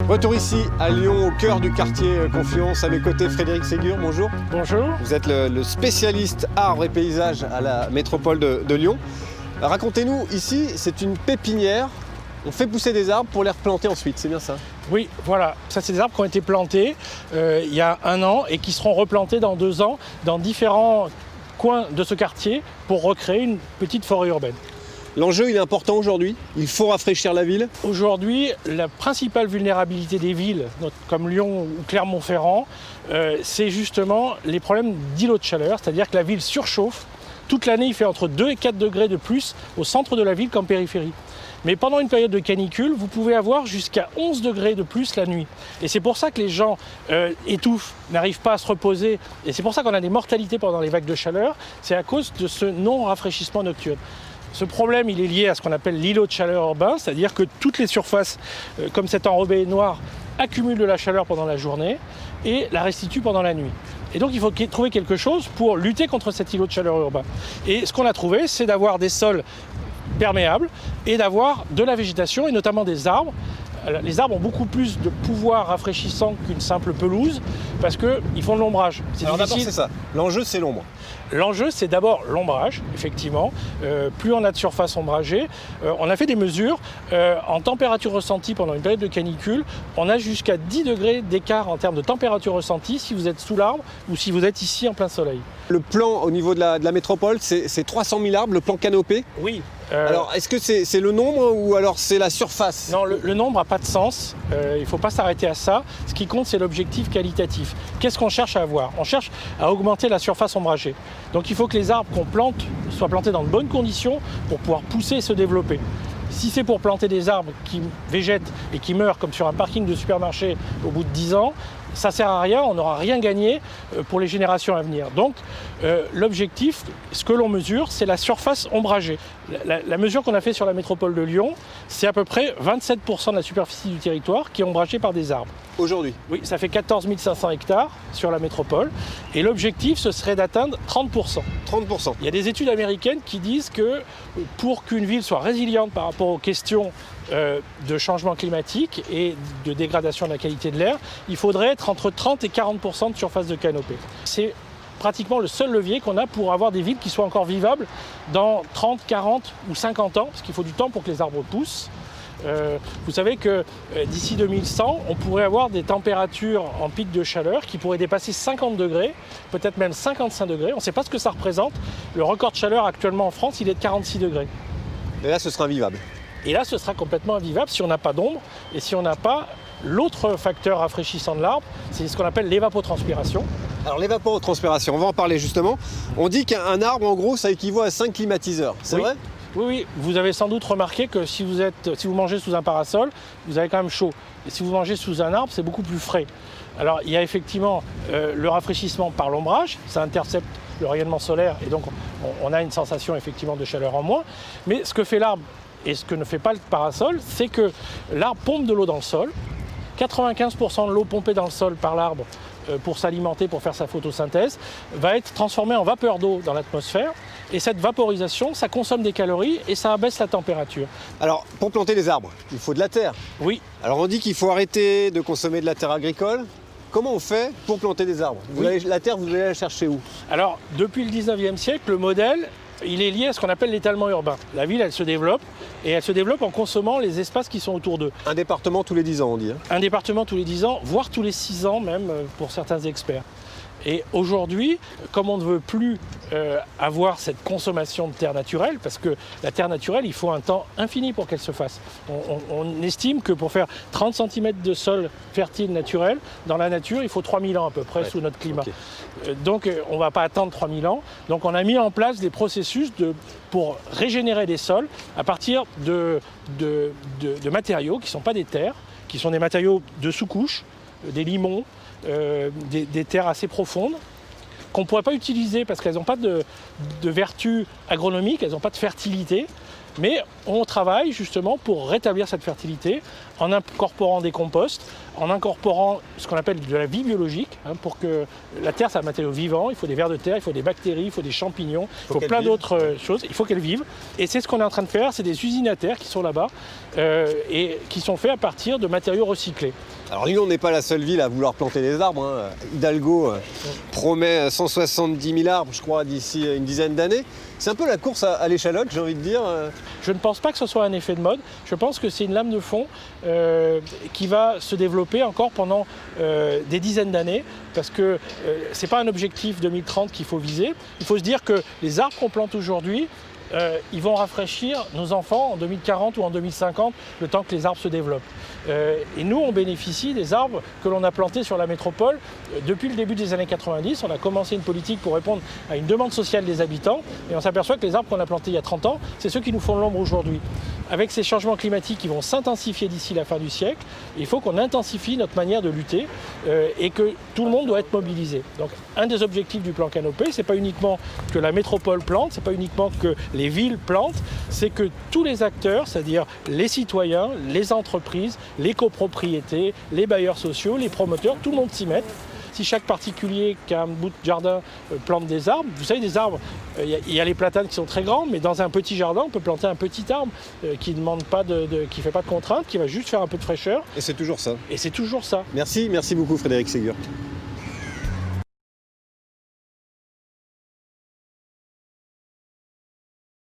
Retour ici à Lyon, au cœur du quartier Confluence, à mes côtés Frédéric Ségur, bonjour. Bonjour. Vous êtes le spécialiste arbres et paysages à la métropole de Lyon. Racontez-nous, ici c'est une pépinière, on fait pousser des arbres pour les replanter ensuite, c'est bien ça? Oui, voilà, ça c'est des arbres qui ont été plantés il y a 1 an et qui seront replantés dans 2 ans dans différents coins de ce quartier pour recréer une petite forêt urbaine. L'enjeu il est important aujourd'hui, il faut rafraîchir la ville. Aujourd'hui, la principale vulnérabilité des villes, comme Lyon ou Clermont-Ferrand, c'est justement les problèmes d'îlots de chaleur, c'est-à-dire que la ville surchauffe. Toute l'année, il fait entre 2 et 4 degrés de plus au centre de la ville qu'en périphérie. Mais pendant une période de canicule, vous pouvez avoir jusqu'à 11 degrés de plus la nuit. Et c'est pour ça que les gens étouffent, n'arrivent pas à se reposer. Et c'est pour ça qu'on a des mortalités pendant les vagues de chaleur. C'est à cause de ce non-rafraîchissement nocturne. Ce problème, il est lié à ce qu'on appelle l'îlot de chaleur urbain, c'est-à-dire que toutes les surfaces, comme cet enrobé noir, accumulent de la chaleur pendant la journée et la restituent pendant la nuit. Et donc il faut trouver quelque chose pour lutter contre cet îlot de chaleur urbain. Et ce qu'on a trouvé, c'est d'avoir des sols perméables et d'avoir de la végétation et notamment des arbres. Les arbres ont beaucoup plus de pouvoir rafraîchissant qu'une simple pelouse parce qu'ils font de l'ombrage. Alors d'abord c'est ça, l'enjeu c'est l'ombre. L'enjeu, c'est d'abord l'ombrage, effectivement. Plus on a de surface ombragée, on a fait des mesures. En température ressentie pendant une période de canicule, on a jusqu'à 10 degrés d'écart en termes de température ressentie si vous êtes sous l'arbre ou si vous êtes ici en plein soleil. Le plan au niveau de la métropole, c'est 300 000 arbres, le plan canopé. Oui. Alors, est-ce que c'est le nombre ou alors c'est la surface? Non, le nombre n'a pas de sens. Il ne faut pas s'arrêter à ça. Ce qui compte, c'est l'objectif qualitatif. Qu'est-ce qu'on cherche à avoir? On cherche à augmenter la surface ombragée. Donc il faut que les arbres qu'on plante soient plantés dans de bonnes conditions pour pouvoir pousser et se développer. Si c'est pour planter des arbres qui végètent et qui meurent comme sur un parking de supermarché au bout de 10 ans, ça ne sert à rien, on n'aura rien gagné pour les générations à venir. Donc l'objectif, ce que l'on mesure, c'est la surface ombragée. La mesure qu'on a fait sur la métropole de Lyon, c'est à peu près 27% de la superficie du territoire qui est ombragée par des arbres. Aujourd'hui? Oui, ça fait 14 500 hectares sur la métropole. Et l'objectif, ce serait d'atteindre 30%. 30%. Il y a des études américaines qui disent que pour qu'une ville soit résiliente par rapport aux questions de changement climatique et de dégradation de la qualité de l'air, il faudrait être entre 30 et 40% de surface de canopée. C'est pratiquement le seul levier qu'on a pour avoir des villes qui soient encore vivables dans 30, 40 ou 50 ans, parce qu'il faut du temps pour que les arbres poussent. Vous savez que d'ici 2100, on pourrait avoir des températures en pic de chaleur qui pourraient dépasser 50 degrés, peut-être même 55 degrés. On ne sait pas ce que ça représente. Le record de chaleur actuellement en France, il est de 46 degrés. Et là, ce sera invivable. Et là, ce sera complètement invivable si on n'a pas d'ombre et si on n'a pas l'autre facteur rafraîchissant de l'arbre, c'est ce qu'on appelle l'évapotranspiration. Alors l'évapotranspiration, on va en parler justement. On dit qu'un arbre, en gros, ça équivaut à 5 climatiseurs. C'est Oui. vrai? Oui, vous avez sans doute remarqué que si vous mangez sous un parasol, vous avez quand même chaud. Et si vous mangez sous un arbre, c'est beaucoup plus frais. Alors il y a effectivement le rafraîchissement par l'ombrage, ça intercepte le rayonnement solaire et donc on a une sensation effectivement de chaleur en moins. Mais ce que fait l'arbre et ce que ne fait pas le parasol, c'est que l'arbre pompe de l'eau dans le sol. 95% de l'eau pompée dans le sol par l'arbre pour s'alimenter, pour faire sa photosynthèse, va être transformée en vapeur d'eau dans l'atmosphère. Et cette vaporisation, ça consomme des calories et ça abaisse la température. Alors, pour planter des arbres, il faut de la terre. Oui. Alors, on dit qu'il faut arrêter de consommer de la terre agricole. Comment on fait pour planter des arbres? La terre, vous allez la chercher où? Alors, depuis le 19e siècle, le modèle, il est lié à ce qu'on appelle l'étalement urbain. La ville, elle se développe, et elle se développe en consommant les espaces qui sont autour d'eux. Un département tous les 10 ans, on dit. Un département tous les 10 ans, voire tous les 6 ans même, pour certains experts. Et aujourd'hui, comme on ne veut plus avoir cette consommation de terre naturelle, parce que la terre naturelle, il faut un temps infini pour qu'elle se fasse. On estime que pour faire 30 cm de sol fertile naturel, dans la nature, il faut 3000 ans à peu près sous notre climat. Okay. Donc on ne va pas attendre 3000 ans. Donc on a mis en place des processus pour régénérer des sols à partir de matériaux qui ne sont pas des terres, qui sont des matériaux de sous-couche, des limons, des terres assez profondes qu'on ne pourrait pas utiliser parce qu'elles n'ont pas de vertu agronomique, elles n'ont pas de fertilité. Mais on travaille justement pour rétablir cette fertilité en incorporant des composts, en incorporant ce qu'on appelle de la vie biologique, pour que la terre, c'est un matériau vivant, il faut des vers de terre, il faut des bactéries, il faut des champignons, il faut plein d'autres choses, il faut qu'elles vivent. Et c'est ce qu'on est en train de faire, c'est des usines à terre qui sont là-bas et qui sont faits à partir de matériaux recyclés. Alors Lyon n'est pas la seule ville à vouloir planter des arbres. Hidalgo promet 170 000 arbres, je crois, d'ici une dizaine d'années. C'est un peu la course à l'échalote, j'ai envie de dire. Je ne pense pas que ce soit un effet de mode. Je pense que c'est une lame de fond qui va se développer encore pendant des dizaines d'années, parce que ce n'est pas un objectif 2030 qu'il faut viser. Il faut se dire que les arbres qu'on plante aujourd'hui, ils vont rafraîchir nos enfants en 2040 ou en 2050, le temps que les arbres se développent. Et nous, on bénéficie des arbres que l'on a plantés sur la métropole depuis le début des années 90. On a commencé une politique pour répondre à une demande sociale des habitants, et on s'aperçoit que les arbres qu'on a plantés il y a 30 ans, c'est ceux qui nous font de l'ombre aujourd'hui. Avec ces changements climatiques qui vont s'intensifier d'ici la fin du siècle, il faut qu'on intensifie notre manière de lutter et que tout le monde doit être mobilisé. Donc un des objectifs du plan Canopée, ce n'est pas uniquement que la métropole plante, ce n'est pas uniquement que les villes plantent, c'est que tous les acteurs, c'est-à-dire les citoyens, les entreprises, les copropriétés, les bailleurs sociaux, les promoteurs, tout le monde s'y mette. Si chaque particulier qui a un bout de jardin plante des arbres, vous savez, des arbres, il y a les platanes qui sont très grands, mais dans un petit jardin, on peut planter un petit arbre qui ne fait pas de contraintes, qui va juste faire un peu de fraîcheur. Et c'est toujours ça. Et c'est toujours ça. Merci beaucoup Frédéric Ségur.